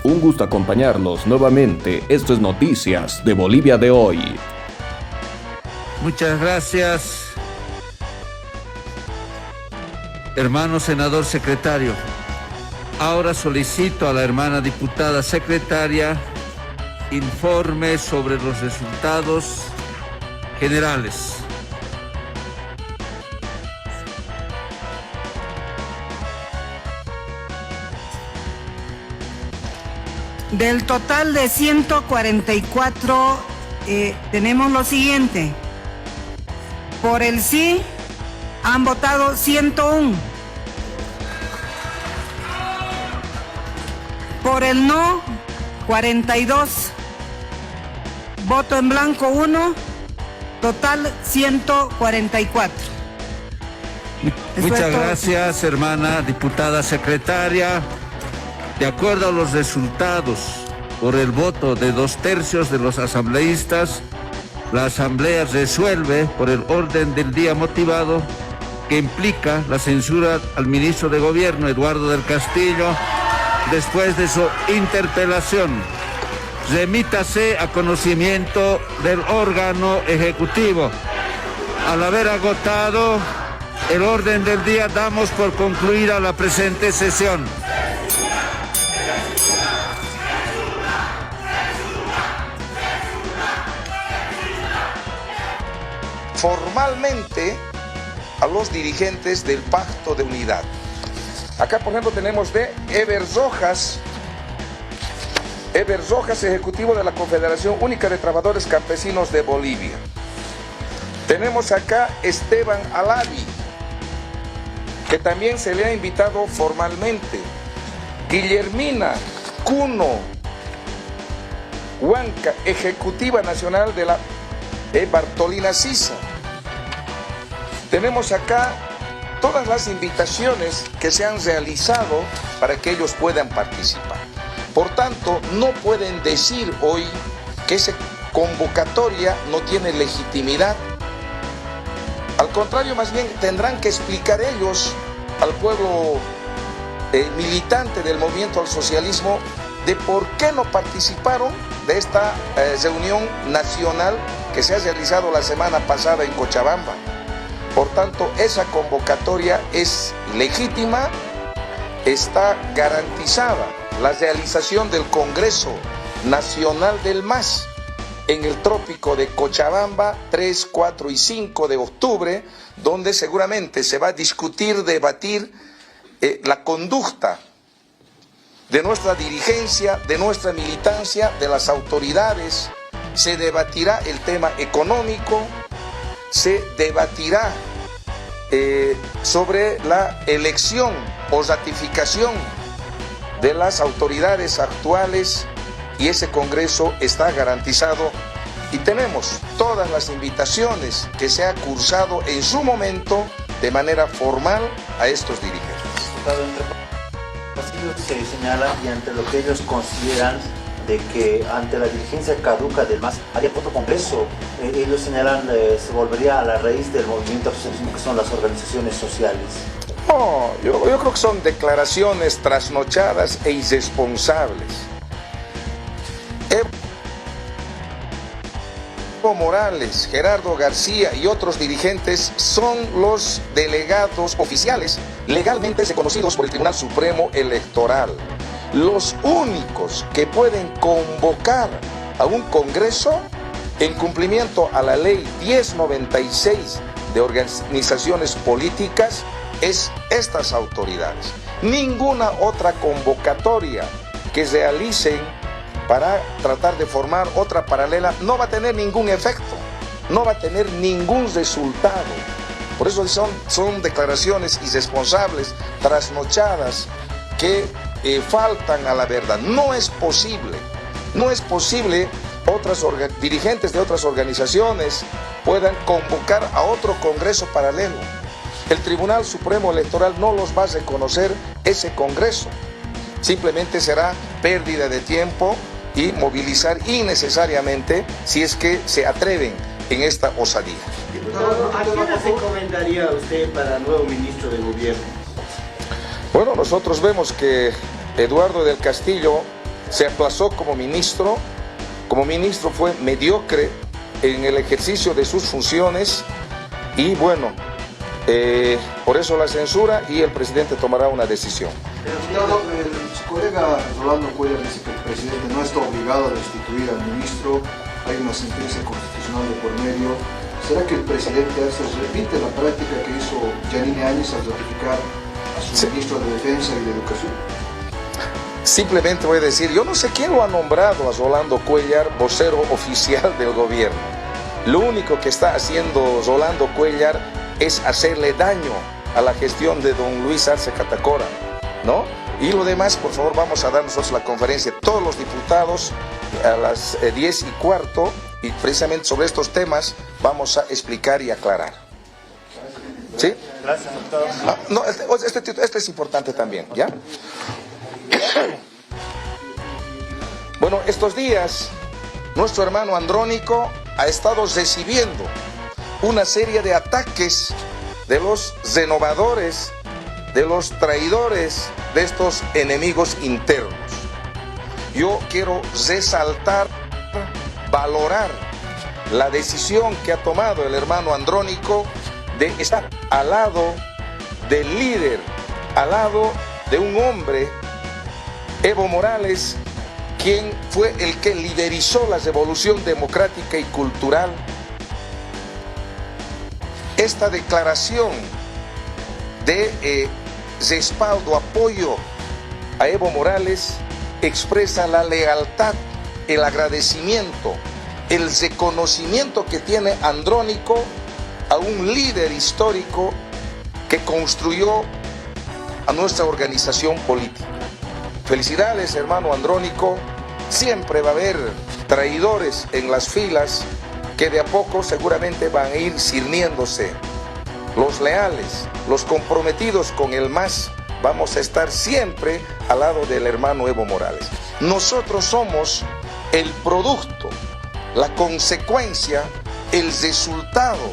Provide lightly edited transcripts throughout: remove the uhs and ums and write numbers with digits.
Un gusto acompañarlos nuevamente. Esto es Noticias de Bolivia de hoy. Muchas gracias, hermano senador secretario. Ahora solicito a la hermana diputada secretaria informe sobre los resultados generales. Del total de 144, tenemos lo siguiente. Por el sí han votado 101. Por el no, 42. Voto en blanco 1. Total 144. Muchas gracias, hermana diputada secretaria. De acuerdo a los resultados, por el voto de 2/3 de los asambleístas, la Asamblea resuelve por el orden del día motivado que implica la censura al ministro de Gobierno, Eduardo del Castillo, después de su interpelación. Remítase a conocimiento del órgano ejecutivo. Al haber agotado el orden del día, damos por concluida la presente sesión. Formalmente a los dirigentes del Pacto de Unidad. Acá, por ejemplo, tenemos de Eber Rojas, ejecutivo de la Confederación Única de Trabajadores Campesinos de Bolivia. Tenemos acá Esteban Alavi, que también se le ha invitado formalmente. Guillermina Cuno Huanca, ejecutiva nacional de la Bartolina Sisa. Tenemos acá todas las invitaciones que se han realizado para que ellos puedan participar. Por tanto, no pueden decir hoy que esa convocatoria no tiene legitimidad. Al contrario, más bien tendrán que explicar ellos al pueblo militante del movimiento al socialismo de por qué no participaron de esta reunión nacional que se ha realizado la semana pasada en Cochabamba. Por tanto, esa convocatoria es legítima, está garantizada la realización del Congreso Nacional del MAS en el trópico de Cochabamba 3, 4 y 5 de octubre, donde seguramente se va a discutir, debatir la conducta de nuestra dirigencia, de nuestra militancia, de las autoridades. Se debatirá el tema económico, se debatirá sobre la elección o ratificación de las autoridades actuales, y ese Congreso está garantizado y tenemos todas las invitaciones que se ha cursado en su momento de manera formal a estos dirigentes. Se señala, y ante lo que ellos consideran de que ante la dirigencia caduca del MAS haría otro congreso, ellos señalan se volvería a la raíz del movimiento asociacionismo, que son las organizaciones sociales. No, yo creo que son declaraciones trasnochadas e irresponsables. Evo Morales, Gerardo García y otros dirigentes son los delegados oficiales legalmente reconocidos por el Tribunal Supremo Electoral. Los únicos que pueden convocar a un congreso en cumplimiento a la ley 1096 de organizaciones políticas es estas autoridades. Ninguna otra convocatoria que realicen para tratar de formar otra paralela no va a tener ningún efecto, no va a tener ningún resultado. Por eso son declaraciones irresponsables, trasnochadas, que faltan a la verdad. No es posible dirigentes de otras organizaciones puedan convocar a otro congreso paralelo. El Tribunal Supremo Electoral no los va a reconocer ese congreso. Simplemente será pérdida de tiempo y movilizar innecesariamente si es que se atreven en esta osadía. Diputado, ¿a quién se encomendaría usted para nuevo ministro de Gobierno? Bueno, nosotros vemos que Eduardo del Castillo se aplazó como ministro fue mediocre en el ejercicio de sus funciones y bueno, por eso la censura y el presidente tomará una decisión. Su colega Rolando Cuellar dice que el presidente no está obligado a destituir al ministro, hay una sentencia constitucional de por medio. ¿Será que el presidente Arce repite la práctica que hizo Yanine Áñez al ratificar a su ministro de Defensa y de Educación? Simplemente voy a decir, yo no sé quién lo ha nombrado a Rolando Cuellar vocero oficial del gobierno. Lo único que está haciendo Rolando Cuellar es hacerle daño a la gestión de don Luis Arce Catacora, ¿no? Y lo demás, por favor, vamos a dar nosotros la conferencia, todos los diputados a las 10:15, y precisamente sobre estos temas vamos a explicar y aclarar. ¿Sí? Gracias, doctor. No, este es importante también, ¿ya? Bueno, estos días nuestro hermano Andrónico ha estado recibiendo una serie de ataques de los renovadores, de los traidores, de estos enemigos internos. Yo quiero resaltar, valorar la decisión que ha tomado el hermano Andrónico de estar al lado del líder, al lado de un hombre, Evo Morales, quien fue el que liderizó la revolución democrática y cultural. Esta declaración de respaldo, apoyo a Evo Morales expresa la lealtad, el agradecimiento, el reconocimiento que tiene Andrónico a un líder histórico que construyó a nuestra organización política. Felicidades, hermano Andrónico. Siempre va a haber traidores en las filas que de a poco seguramente van a ir sirviéndose. Los leales, los comprometidos con el MAS, vamos a estar siempre al lado del hermano Evo Morales. Nosotros somos el producto, la consecuencia, el resultado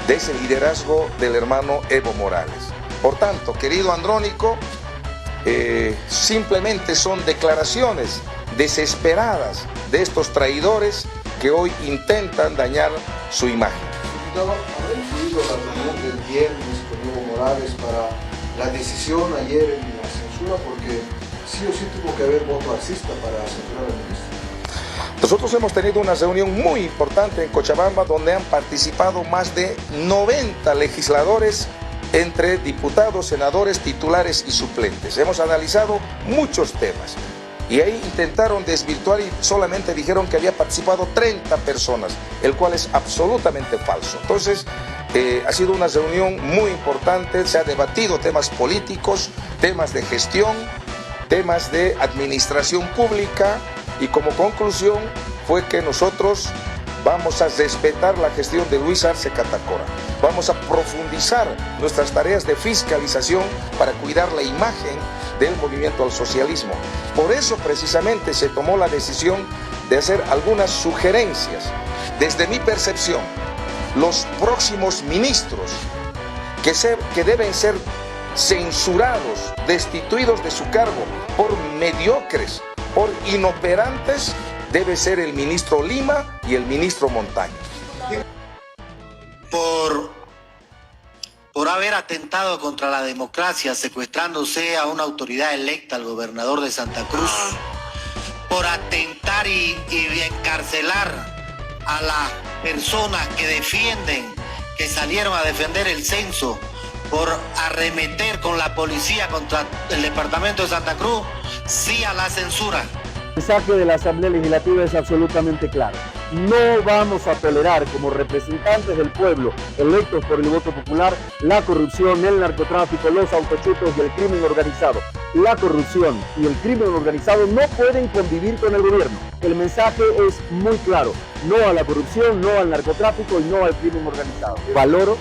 de ese liderazgo del hermano Evo Morales. Por tanto, querido Andrónico, simplemente son declaraciones desesperadas de estos traidores que hoy intentan dañar su imagen. Diputado, ¿habrá influido la reunión del viernes con Evo Morales para la decisión ayer en la censura? Porque sí o sí tuvo que haber voto arcista para censurar al ministro. Nosotros hemos tenido una reunión muy importante en Cochabamba donde han participado más de 90 legisladores entre diputados, senadores, titulares y suplentes. Hemos analizado muchos temas y ahí intentaron desvirtuar y solamente dijeron que había participado 30 personas, el cual es absolutamente falso. Entonces, ha sido una reunión muy importante, se ha debatido temas políticos, temas de gestión, temas de administración pública y como conclusión fue que nosotros vamos a respetar la gestión de Luis Arce Catacora. Vamos a profundizar nuestras tareas de fiscalización para cuidar la imagen del movimiento al socialismo. Por eso precisamente se tomó la decisión de hacer algunas sugerencias. Desde mi percepción, los próximos ministros que deben ser censurados, destituidos de su cargo por mediocres, por inoperantes, debe ser el ministro Lima y el ministro Montaño. Por haber atentado contra la democracia, secuestrándose a una autoridad electa, al gobernador de Santa Cruz, por atentar y encarcelar a las personas que defienden, que salieron a defender el censo, por arremeter con la policía contra el departamento de Santa Cruz, sí a la censura. El mensaje de la Asamblea Legislativa es absolutamente claro. No vamos a tolerar como representantes del pueblo, electos por el voto popular, la corrupción, el narcotráfico, los autochutos y el crimen organizado. La corrupción y el crimen organizado no pueden convivir con el gobierno. El mensaje es muy claro. No a la corrupción, no al narcotráfico y no al crimen organizado. Valoro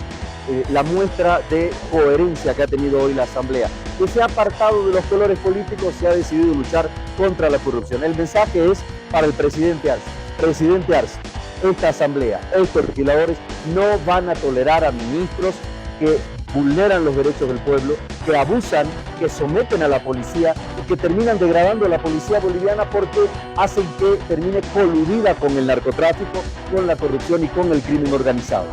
la muestra de coherencia que ha tenido hoy la Asamblea, que se ha apartado de los colores políticos, se ha decidido luchar contra la corrupción. El mensaje es para el presidente Arce. Presidente Arce, esta Asamblea, estos legisladores no van a tolerar a ministros que vulneran los derechos del pueblo, que abusan, que someten a la policía y que terminan degradando a la policía boliviana porque hacen que termine coludida con el narcotráfico, con la corrupción y con el crimen organizado.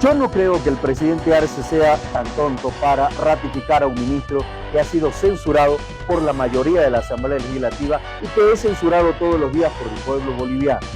Yo no creo que el presidente Arce sea tan tonto para ratificar a un ministro que ha sido censurado por la mayoría de la Asamblea Legislativa y que es censurado todos los días por el pueblo boliviano.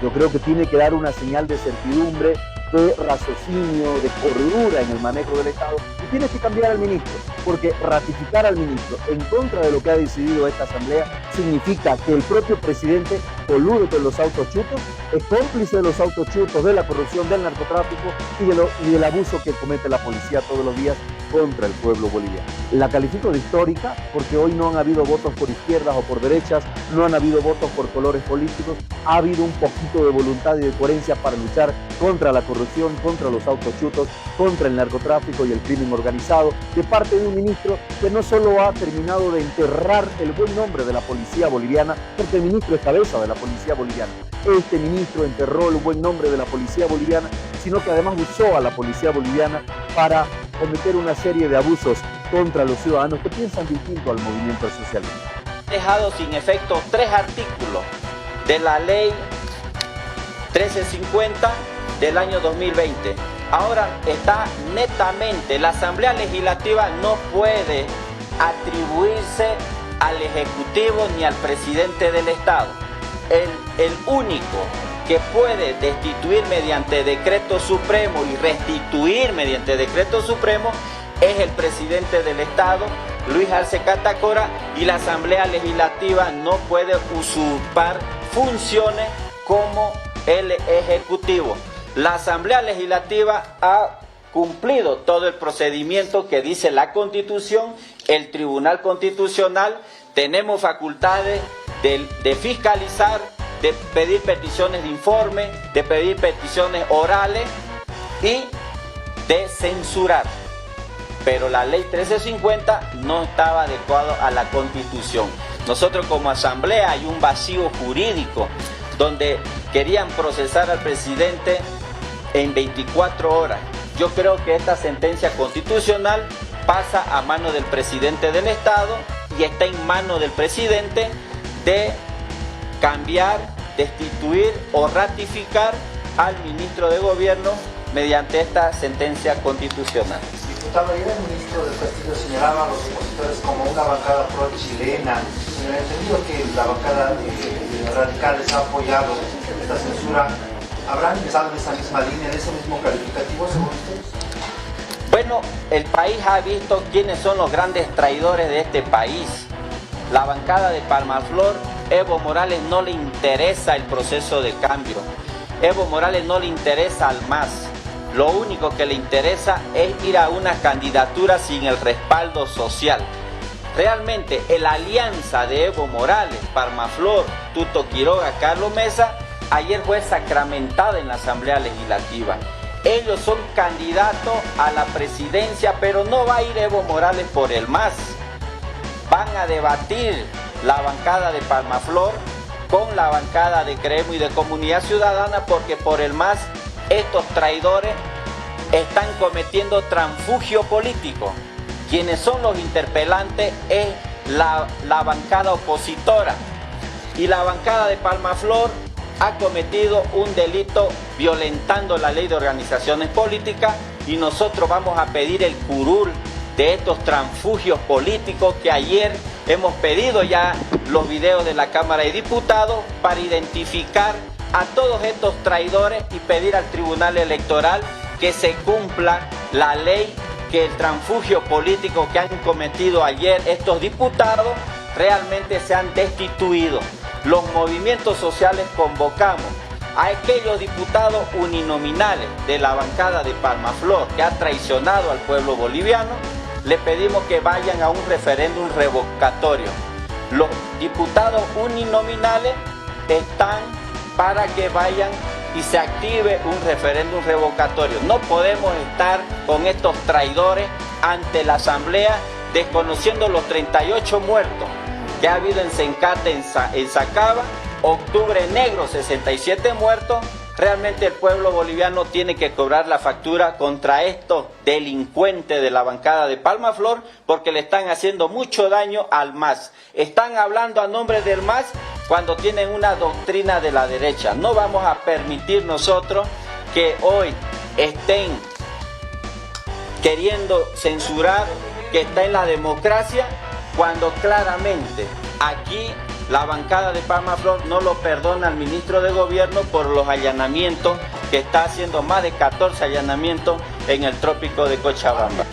Yo creo que tiene que dar una señal de certidumbre, de raciocinio, de cordura en el manejo del Estado y tiene que cambiar al ministro, porque ratificar al ministro en contra de lo que ha decidido esta Asamblea significa que el propio presidente colude con los autos chutos, es cómplice de los autos chutos, de la corrupción, del narcotráfico y del abuso que comete la policía todos los días contra el pueblo boliviano. La califico de histórica porque hoy no han habido votos por izquierdas o por derechas, no han habido votos por colores políticos, ha habido un poquito de voluntad y de coherencia para luchar contra la corrupción, contra los autos chutos, contra el narcotráfico y el crimen organizado, de parte de un ministro que no solo ha terminado de enterrar el buen nombre de la policía boliviana, porque el ministro es cabeza de la policía boliviana. Este ministro enterró el buen nombre de la policía boliviana, sino que además usó a la policía boliviana para cometer una serie de abusos contra los ciudadanos que piensan distinto al movimiento socialista. Dejado sin efecto 3 artículos de la ley 1350 del año 2020. Ahora está netamente, la Asamblea Legislativa no puede atribuirse al Ejecutivo ni al presidente del Estado. El único que puede destituir mediante decreto supremo y restituir mediante decreto supremo es el presidente del Estado, Luis Arce Catacora, y la Asamblea Legislativa no puede usurpar funciones como el Ejecutivo. La Asamblea Legislativa ha cumplido todo el procedimiento que dice la Constitución, el Tribunal Constitucional, tenemos facultades de fiscalizar, de pedir peticiones de informe, de pedir peticiones orales y de censurar. Pero la ley 1350 no estaba adecuada a la Constitución. Nosotros como Asamblea hay un vacío jurídico donde querían procesar al presidente en 24 horas. Yo creo que esta sentencia constitucional pasa a mano del presidente del Estado y está en manos del presidente de cambiar, destituir o ratificar al ministro de Gobierno mediante esta sentencia constitucional. Diputado, ayer el ministro del Castillo señalaba a los opositores como una bancada pro-chilena. He entendido que la bancada de radicales ha apoyado esta censura. ¿Habrán empezado en esa misma línea, en ese mismo calificativo, según ustedes? Bueno, el país ha visto quiénes son los grandes traidores de este país. La bancada de Palmaflor, Evo Morales no le interesa el proceso de cambio. Evo Morales no le interesa al MAS. Lo único que le interesa es ir a una candidatura sin el respaldo social. Realmente, la alianza de Evo Morales, Palmaflor, Tuto Quiroga, Carlos Mesa, ayer fue sacramentada en la Asamblea Legislativa. Ellos son candidatos a la presidencia, pero no va a ir Evo Morales por el MAS. Van a debatir la bancada de Palmaflor con la bancada de Creemos y de Comunidad Ciudadana, porque por el MAS estos traidores están cometiendo transfugio político. Quienes son los interpelantes es la bancada opositora, y la bancada de Palmaflor ha cometido un delito violentando la ley de organizaciones políticas, y nosotros vamos a pedir el curul de estos transfugios políticos que ayer hemos pedido ya los videos de la Cámara de Diputados para identificar a todos estos traidores y pedir al Tribunal Electoral que se cumpla la ley, que el transfugio político que han cometido ayer estos diputados realmente sean destituidos. Los movimientos sociales convocamos a aquellos diputados uninominales de la bancada de Palmaflor que ha traicionado al pueblo boliviano, le pedimos que vayan a un referéndum revocatorio. Los diputados uninominales están para que vayan y se active un referéndum revocatorio. No podemos estar con estos traidores ante la Asamblea desconociendo los 38 muertos que ha habido en Sencate, en Sacaba, Octubre Negro, 67 muertos, Realmente el pueblo boliviano tiene que cobrar la factura contra estos delincuentes de la bancada de Palmaflor porque le están haciendo mucho daño al MAS. Están hablando a nombre del MAS cuando tienen una doctrina de la derecha. No vamos a permitir nosotros que hoy estén queriendo censurar que está en la democracia cuando claramente aquí la bancada de Palmaflor no lo perdona al ministro de Gobierno por los allanamientos que está haciendo, más de 14 allanamientos en el trópico de Cochabamba.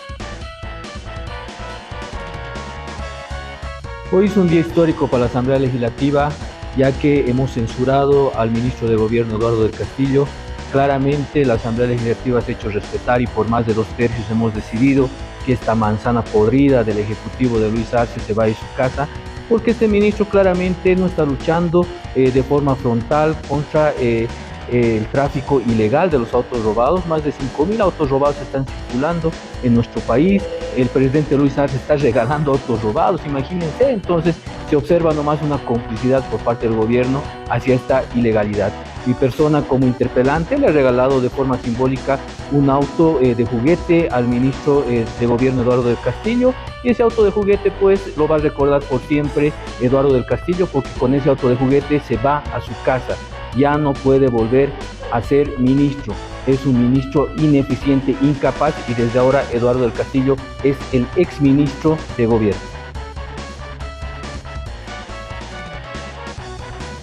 Hoy es un día histórico para la Asamblea Legislativa, ya que hemos censurado al ministro de Gobierno Eduardo del Castillo. Claramente la Asamblea Legislativa se ha hecho respetar y por más de 2/3 hemos decidido que esta manzana podrida del Ejecutivo de Luis Arce se vaya a su casa, porque este ministro claramente no está luchando de forma frontal contra el tráfico ilegal de los autos robados. Más de 5.000 autos robados están circulando en nuestro país. El presidente Luis Arce está regalando autos robados, imagínense. Entonces se observa nomás una complicidad por parte del gobierno hacia esta ilegalidad. Mi persona como interpelante le ha regalado de forma simbólica un auto de juguete al ministro de Gobierno Eduardo del Castillo, y ese auto de juguete pues lo va a recordar por siempre Eduardo del Castillo, porque con ese auto de juguete se va a su casa, ya no puede volver a ser ministro. Es un ministro ineficiente, incapaz, y desde ahora Eduardo del Castillo es el exministro de Gobierno.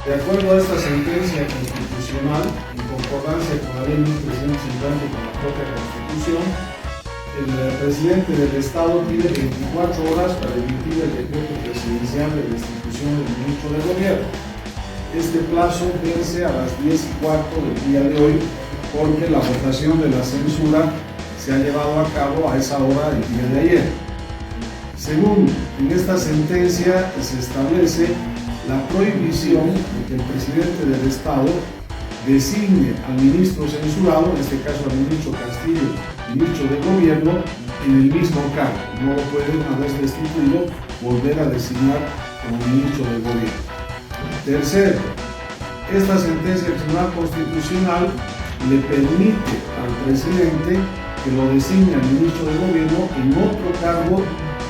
De acuerdo a esta sentencia constitucional, en concordancia con la ley 1350 y con la propia Constitución, el presidente del Estado tiene 24 horas para emitir el decreto presidencial de destitución del ministro de Gobierno. Este plazo vence a las 10:15 del día de hoy, porque la votación de la censura se ha llevado a cabo a esa hora del día de ayer. Segundo, en esta sentencia se establece la prohibición de que el presidente del Estado designe al ministro censurado, en este caso al ministro Castillo, ministro de Gobierno, en el mismo cargo. No lo puede, una vez destituido, volver a designar como ministro de Gobierno. Tercero, esta sentencia del Tribunal Constitucional le permite al presidente que lo designe al ministro de Gobierno en otro cargo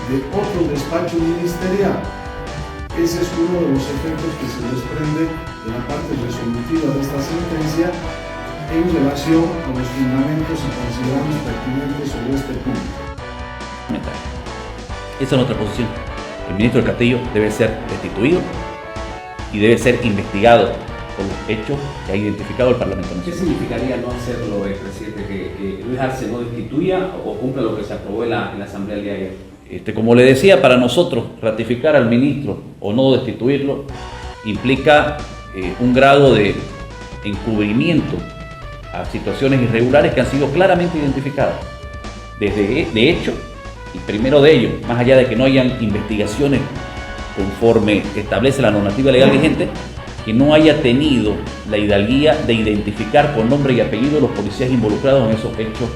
de otro despacho ministerial. Ese es uno de los efectos que se desprende de la parte resolutiva de esta sentencia en relación a los fundamentos y consideramos pertinentes sobre este punto. Esa es nuestra posición. El ministro del Castillo debe ser destituido y debe ser investigado por los hechos que ha identificado el Parlamento Nacional. ¿Qué significaría no hacerlo, presidente, que Luis Arce no destituya o cumpla lo que se aprobó en la Asamblea el día de ayer? Como le decía, para nosotros ratificar al ministro o no destituirlo implica un grado de encubrimiento a situaciones irregulares que han sido claramente identificadas. De hecho, y primero de ello, más allá de que no hayan investigaciones conforme establece la normativa legal vigente, que no haya tenido la hidalguía de identificar con nombre y apellido los policías involucrados en esos hechos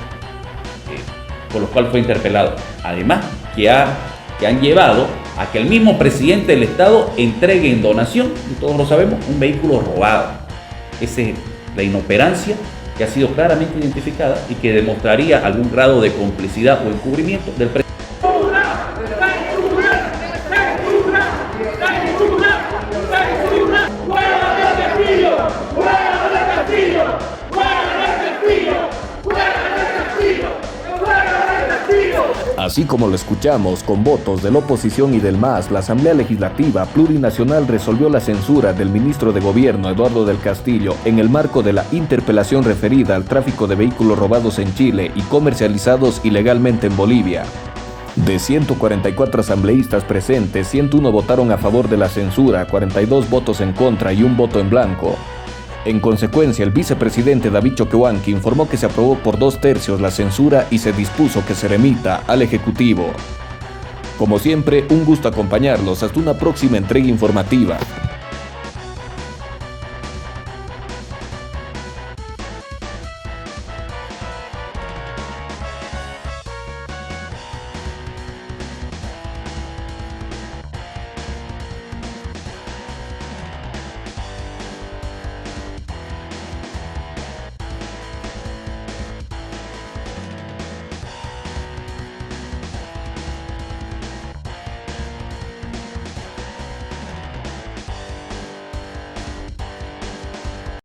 por los cuales fue interpelado. Además, que han llevado a que el mismo presidente del Estado entregue en donación, y todos lo sabemos, un vehículo robado. Esa es la inoperancia que ha sido claramente identificada y que demostraría algún grado de complicidad o encubrimiento del presidente. Así como lo escuchamos, con votos de la oposición y del MAS, la Asamblea Legislativa Plurinacional resolvió la censura del ministro de Gobierno Eduardo del Castillo en el marco de la interpelación referida al tráfico de vehículos robados en Chile y comercializados ilegalmente en Bolivia. De 144 asambleístas presentes, 101 votaron a favor de la censura, 42 votos en contra y un voto en blanco. En consecuencia, el vicepresidente David Choquehuanca informó que se aprobó por 2/3 la censura y se dispuso que se remita al Ejecutivo. Como siempre, un gusto acompañarlos hasta una próxima entrega informativa.